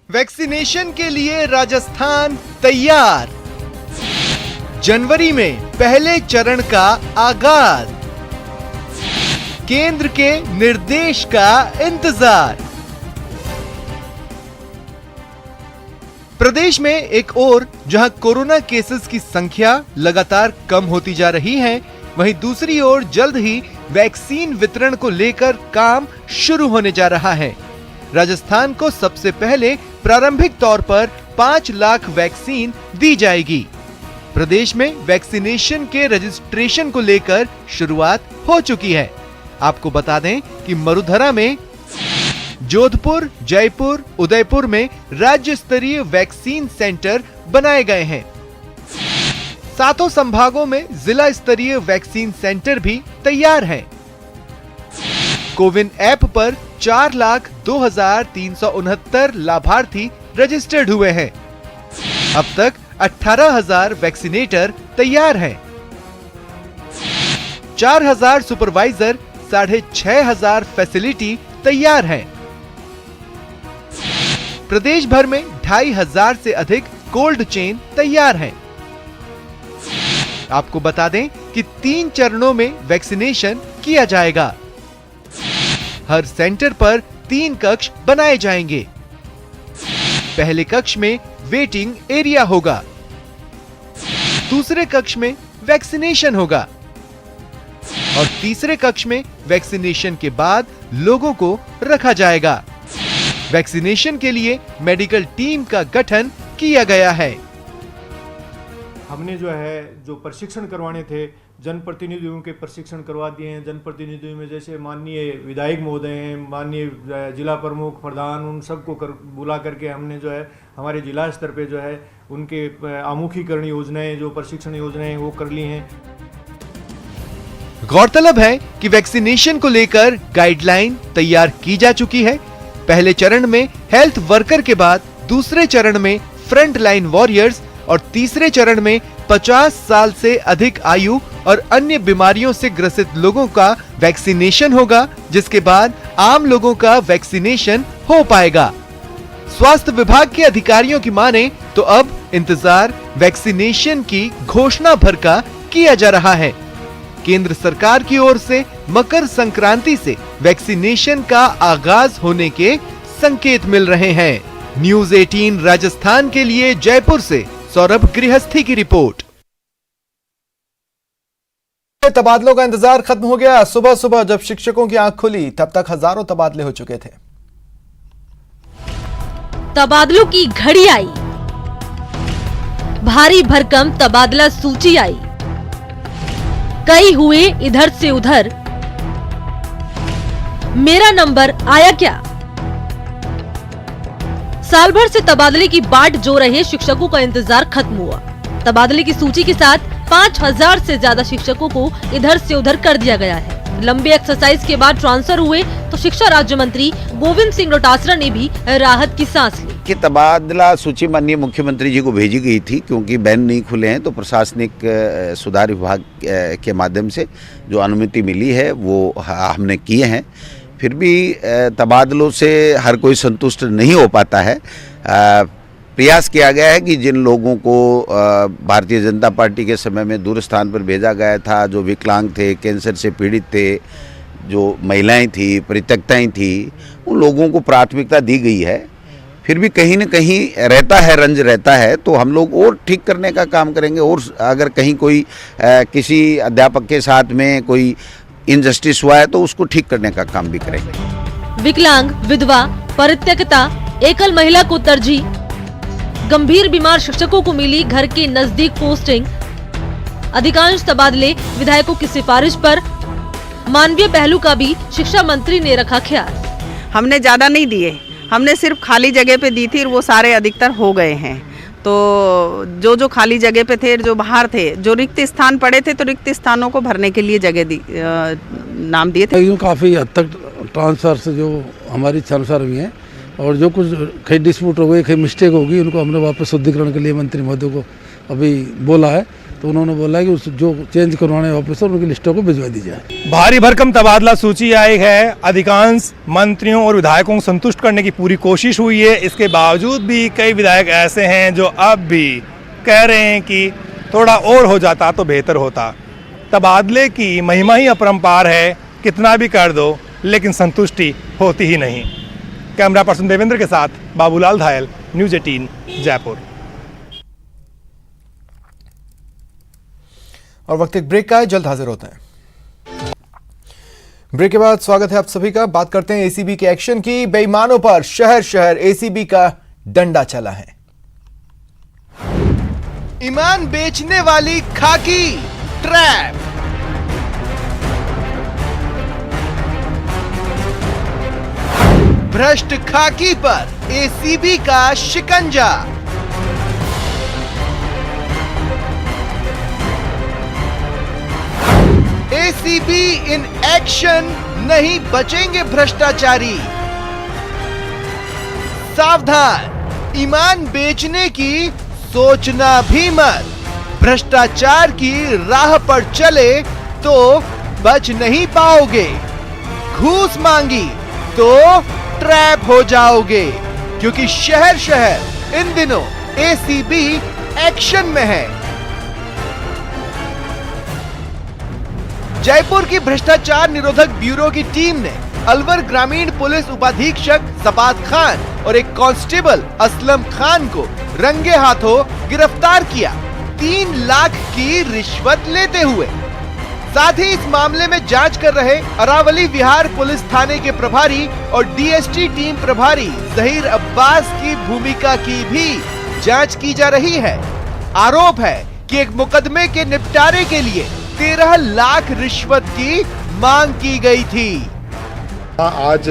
Vaccination के लिए राजस्थान तैयार। जनवरी में पहले चरण का आगाज। केंद्र के निर्देश का इंतजार। प्रदेश में एक ओर जहां कोरोना केसेस की संख्या लगातार कम होती जा रही है, वहीं दूसरी ओर जल्द ही वैक्सीन वितरण को लेकर काम शुरू होने जा रहा है। राजस्थान को सबसे पहले प्रारंभिक तौर पर 5 लाख वैक्सीन दी जाएगी। प्रदेश में वैक्सीनेशन के रजिस्ट्रेशन को लेकर शुरुआत हो चुकी है। आपको बता दें कि मरुधरा में, जोधपुर, जयपुर, उदयपुर में राज्य स्तरीय वैक्सीन सेंटर बनाए गए हैं। 7 संभागों में जिला स्तरीय वैक्सीन सेंटर भी तैयार हैं। कोविन ऐप पर 4,02,369 लाभार्थी रजिस्टर्ड हुए हैं। अब तक 18,000 वैक्सीनेटर तैयार हैं। 4,000 सुपरवाइजर, 6,500 फैसिलिटी तैयार हैं। प्रदेश भर में 2,500 से अधिक कोल्ड चेन तैयार हैं। आपको बता दें कि 3 चरणों में वैक्सीनेशन किया जाएगा। हर सेंटर पर 3 कक्ष बनाए जाएंगे। पहले कक्ष में वेटिंग एरिया होगा, दूसरे कक्ष में वैक्सीनेशन होगा और तीसरे कक्ष में वैक्सीनेशन के बाद लोगों को रखा जाएगा। वैक्सीनेशन के लिए मेडिकल टीम का गठन किया गया है। हमने जो प्रशिक्षण करवाने थे, जनप्रतिनिधियों के प्रशिक्षण करवा दिए हैं। जनप्रतिनिधियों में जैसे माननीय विधायक महोदय हैं, माननीय जिला प्रमुख, प्रधान, उन सबको बुला करके हमने हमारे जिला स्तर पे उनके आमुखीकरण योजनाएं, जो प्रशिक्षण योजनाएं वो कर ली हैं। गौरतलब है कि वैक्सीनेशन को लेकर गाइडलाइन तैयार की जा चुकी है। पहले चरण में हेल्थ वर्कर के बाद दूसरे चरण में फ्रंट लाइन वॉरियर्स और तीसरे चरण में 50 साल से अधिक आयु और अन्य बीमारियों से ग्रसित लोगों का वैक्सीनेशन होगा, जिसके बाद आम लोगों का वैक्सीनेशन हो पाएगा। स्वास्थ्य विभाग के अधिकारियों की माने तो अब इंतजार वैक्सीनेशन की घोषणा भर का किया जा रहा है। केंद्र सरकार की ओर से मकर संक्रांति से वैक्सीनेशन का आगाज होने के संकेत मिल रहे हैं। न्यूज़ 18 राजस्थान के लिए जयपुर से सौरभ गृहस्थी की रिपोर्ट। तबादलों का इंतजार खत्म हो गया। सुबह सुबह जब शिक्षकों की आंख खुली तब तक हजारों तबादले हो चुके थे। तबादलों की घड़ी आई, भारी भरकम तबादला सूची आई। कई हुए इधर से उधर, मेरा नंबर आया क्या? साल भर से तबादले की बाट जो रहे शिक्षकों का इंतजार खत्म हुआ। तबादले की सूची के साथ 5,000 से ज्यादा शिक्षकों को इधर से उधर कर दिया गया है। लंबे एक्सरसाइज के बाद ट्रांसफर हुए तो शिक्षा राज्य मंत्री गोविंद सिंह डोटासरा ने भी राहत की सांस ली। कि तबादला सूची माननीय मुख्यमंत्री जी को भेजी गई थी, क्योंकि बैन नहीं खुले हैं तो प्रशासनिक सुधार विभाग के माध्यम से जो अनुमति मिली है वो हमने किए हैं। फिर भी तबादलों से हर कोई संतुष्ट नहीं हो पाता है। प्रयास किया गया है कि जिन लोगों को भारतीय जनता पार्टी के समय में दूर स्थान पर भेजा गया था, जो विकलांग थे, कैंसर से पीड़ित थे, जो महिलाएं थी, परित्यक्ताएं थी, उन लोगों को प्राथमिकता दी गई है। फिर भी कहीं न कहीं रहता है, रंज रहता है, तो हम लोग और ठीक करने का काम करेंगे। और अगर कहीं कोई किसी अध्यापक के साथ में कोई इनजस्टिस हुआ है तो उसको ठीक करने का काम भी करेंगे। विकलांग, विधवा, परित्यक्ता, एकल महिला को तरजीह, गंभीर बीमार शिक्षकों को मिली घर के नजदीक पोस्टिंग। अधिकांश तबादले विधायकों की सिफारिश पर। मानवीय पहलू का भी शिक्षा मंत्री ने रखा ख्याल। हमने ज्यादा नहीं दिए, हमने सिर्फ खाली जगह पे दी थी और वो सारे अधिकतर हो गए हैं। तो जो खाली जगह पे थे, जो बाहर थे, जो रिक्त स्थान पड़े थे, तो रिक्त स्थानों को भरने के लिए जगह नाम दिए थे। काफ़ी हद तक ट्रांसफर से जो हमारी ट्रांसफर हुई हैं और जो कुछ कई डिस्प्यूट हो गई, कई मिस्टेक होगी, उनको हमने वापस शुद्धिकरण के लिए मंत्री महोदय को अभी बोला है। तो उन्होंने बोला कि उस जो चेंज करवाने ऑफिसर उनकी लिस्टों को भिजवा दी जाए। भारी भरकम तबादला सूची आई है। अधिकांश मंत्रियों और विधायकों को संतुष्ट करने की पूरी कोशिश हुई है। इसके बावजूद भी कई विधायक ऐसे हैं जो अब भी कह रहे हैं कि थोड़ा और हो जाता तो बेहतर होता। तबादले की महिमा ही अपरंपार है, कितना भी कर दो लेकिन संतुष्टि होती ही नहीं। कैमरा पर्सन देवेंद्र के साथ बाबूलाल धायल, न्यूज़ 18 जयपुर। और वक्त एक ब्रेक का है, जल्द हाजिर होते हैं। ब्रेक के बाद स्वागत है आप सभी का। बात करते हैं एसीबी के एक्शन की। बेईमानों पर शहर शहर एसीबी का डंडा चला है। ईमान बेचने वाली खाकी ट्रैप। भ्रष्ट खाकी पर एसीबी का शिकंजा। एसीबी इन एक्शन, नहीं बचेंगे भ्रष्टाचारी। सावधान, ईमान बेचने की सोचना भी मत। भ्रष्टाचार की राह पर चले तो बच नहीं पाओगे। घूस मांगी तो ट्रैप हो जाओगे, क्योंकि शहर शहर इन दिनों एसीबी एक्शन में है। जयपुर की भ्रष्टाचार निरोधक ब्यूरो की टीम ने अलवर ग्रामीण पुलिस उपाधीक्षक सपात खान और एक कांस्टेबल असलम खान को रंगे हाथों गिरफ्तार किया, 3 लाख की रिश्वत लेते हुए। साथ ही इस मामले में जांच कर रहे अरावली विहार पुलिस थाने के प्रभारी और डीएसटी टीम प्रभारी जहीर अब्बास की भूमिका की भी जांच की जा रही है। आरोप है कि एक मुकदमे के निपटारे के लिए 13 लाख रिश्वत की मांग की गई थी। आज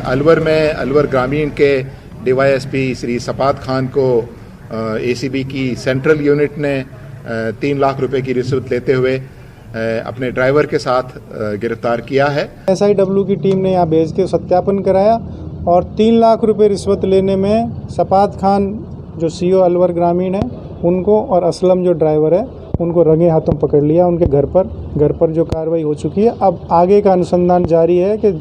अलवर में अलवर ग्रामीण के डीवाईएसपी श्री सपात खान को एसीबी की सेंट्रल यूनिट ने 3 लाख रुपए की रिश्वत लेते हुए अपने ड्राइवर के साथ गिरफ्तार किया है। SIW की टीम ने यहाँ भेज के सत्यापन कराया और 3 लाख रुपए रिश्वत लेने में सपात खान जो सीओ अलवर ग्रामीण है उनको और असलम जो ड्राइवर है उनको रंगे हाथों पकड़ लिया। उनके घर पर जो कार्रवाई हो चुकी है। अब आगे का अनुसंधान जारी है कि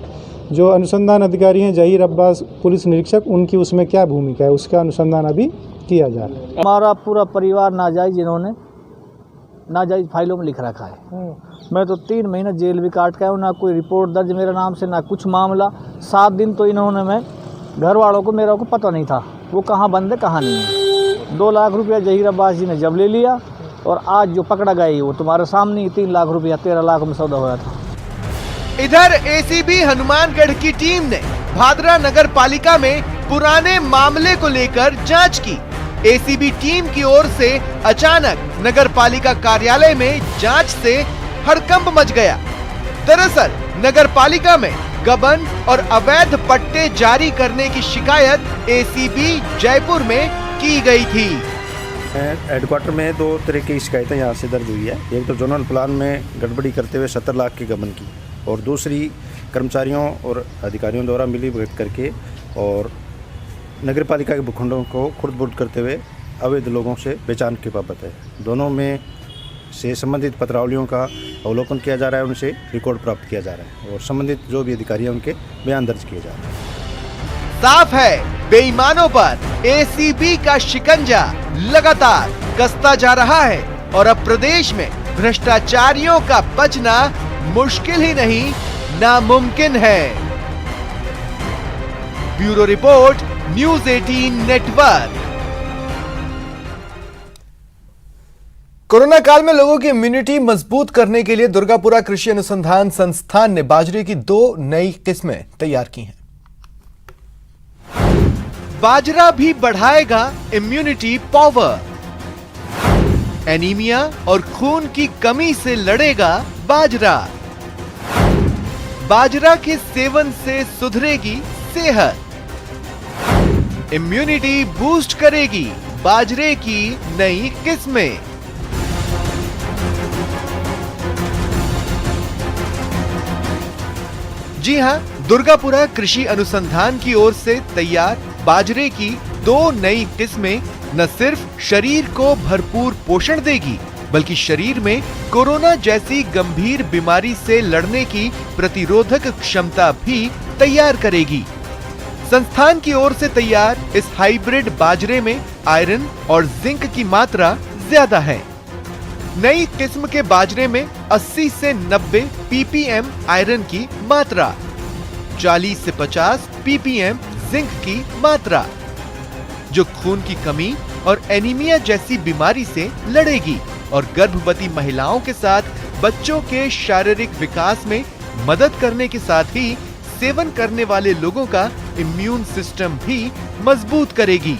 जो अनुसंधान अधिकारी हैं जहीर अब्बास पुलिस निरीक्षक, उनकी उसमें क्या भूमिका है, उसका अनुसंधान अभी किया जा रहा है। हमारा पूरा परिवार नाजायज इन्होंने नाजायज फाइलों में लिख रखा है। मैं तो 3 महीने जेल भी काट के आया हूँ, ना कोई रिपोर्ट दर्ज मेरे नाम से, ना कुछ मामला। 7 दिन तो इन्होंने, मैं घर वालों को मेरा को पता नहीं था वो कहाँ बंद है कहाँ नहीं है। 2 लाख रुपया जहीर अब्बास जी ने जब ले लिया और आज जो पकड़ा गया वो तुम्हारे सामने ही 3 लाख रुपया 13 लाख में सौदा हुआ था। इधर एसीबी हनुमानगढ़ की टीम ने भादरा नगर पालिका में पुराने मामले को लेकर जांच की। एसीबी टीम की ओर से अचानक नगर पालिका कार्यालय में जांच से हड़कंप मच गया। दरअसल नगर पालिका में गबन और अवैध पट्टे जारी करने की शिकायत एसीबी जयपुर में की गई थी। हेडक्वार्टर में 2 तरह की शिकायतें यहाँ से दर्ज हुई है। एक तो जोनल प्लान में गड़बड़ी करते हुए 70 लाख की गबन की, और दूसरी कर्मचारियों और अधिकारियों द्वारा मिली भगत करके और नगर पालिका के भूखंडों को खुर्द-बुर्द करते हुए अवैध लोगों से पहचान की बाबत है। दोनों में से संबंधित पत्रावलियों का अवलोकन किया जा रहा है, उनसे रिकॉर्ड प्राप्त किया जा रहा है और संबंधित जो भी अधिकारी हैं उनके बयान दर्ज किए जा रहे हैं। साफ है, बेईमानों पर एसीबी का शिकंजा लगातार कसता जा रहा है और अब प्रदेश में भ्रष्टाचारियों का बचना मुश्किल ही नहीं, नामुमकिन है। Bureau report, news 18 network. Corona काल में लोगों की इम्यूनिटी मजबूत करने के लिए दुर्गापुरा कृषि अनुसंधान संस्थान ने बाजरे की 2 नई किस्में तैयार की हैं। बाजरा भी बढ़ाएगा इम्यूनिटी पावर। एनीमिया और खून की कमी से लड़ेगा बाजरा। बाजरा के सेवन से सुधरेगी सेहत। इम्यूनिटी बूस्ट करेगी बाजरे की नई किस्में। जी हां, दुर्गापुरा कृषि अनुसंधान की ओर से तैयार बाजरे की 2 नई किस्में न सिर्फ शरीर को भरपूर पोषण देगी, बल्कि शरीर में कोरोना जैसी गंभीर बीमारी से लड़ने की प्रतिरोधक क्षमता भी तैयार करेगी। संस्थान की ओर से तैयार इस हाइब्रिड बाजरे में आयरन और जिंक की मात्रा ज्यादा है। नई किस्म के बाजरे में 80 से 90 ppm आयरन की मात्रा, 40 से 50 ppm जिंक की मात्रा, जो खून की कमी और एनीमिया जैसी बीमारी से लड़ेगी और गर्भवती महिलाओं के साथ बच्चों के शारीरिक विकास में मदद करने के साथ ही सेवन करने वाले लोगों का इम्यून सिस्टम भी मजबूत करेगी।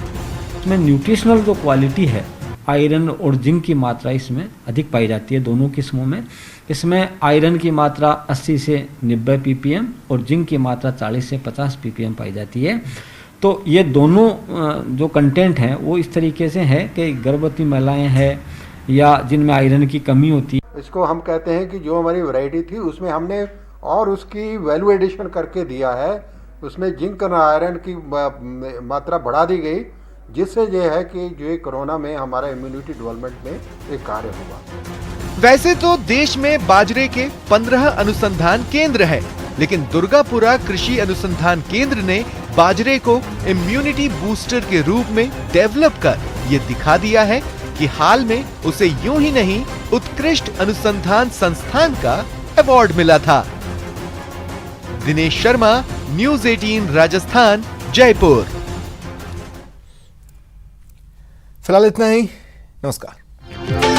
इसमें न्यूट्रिशनल जो क्वालिटी है, आयरन और जिंक की मात्रा इसमें अधिक पाई जाती है दोनों किस्मों में। इसमें आयरन की मात्रा 80 से 90 ppm और जिंक की मात्रा 40 से 50 ppm पाई जाती है। तो ये दोनों जो कंटेंट हैं वो इस तरीके से है कि गर्भवती महिलाएं हैं या जिनमें आयरन की कमी होती है, इसको हम कहते हैं कि जो हमारी वैरायटी थी उसमें हमने और उसकी वैल्यू एडिशन करके दिया है। उसमें जिंक और आयरन की मात्रा बढ़ा दी गई, जिससे ये है कि जो ये कोरोना में हमारा इम्यूनिटी डेवलपमेंट में एक कार्य होगा। वैसे तो देश में बाजरे के 15 अनुसंधान केंद्र है, लेकिन दुर्गापुरा कृषि अनुसंधान केंद्र ने बाजरे को इम्यूनिटी बूस्टर के रूप में डेवलप कर ये दिखा दिया है कि हाल में उसे यूं ही नहीं उत्कृष्ट अनुसंधान संस्थान का अवार्ड मिला था। दिनेश शर्मा, न्यूज़ 18 राजस्थान, जयपुर। फिलहाल इतना ही, नमस्कार।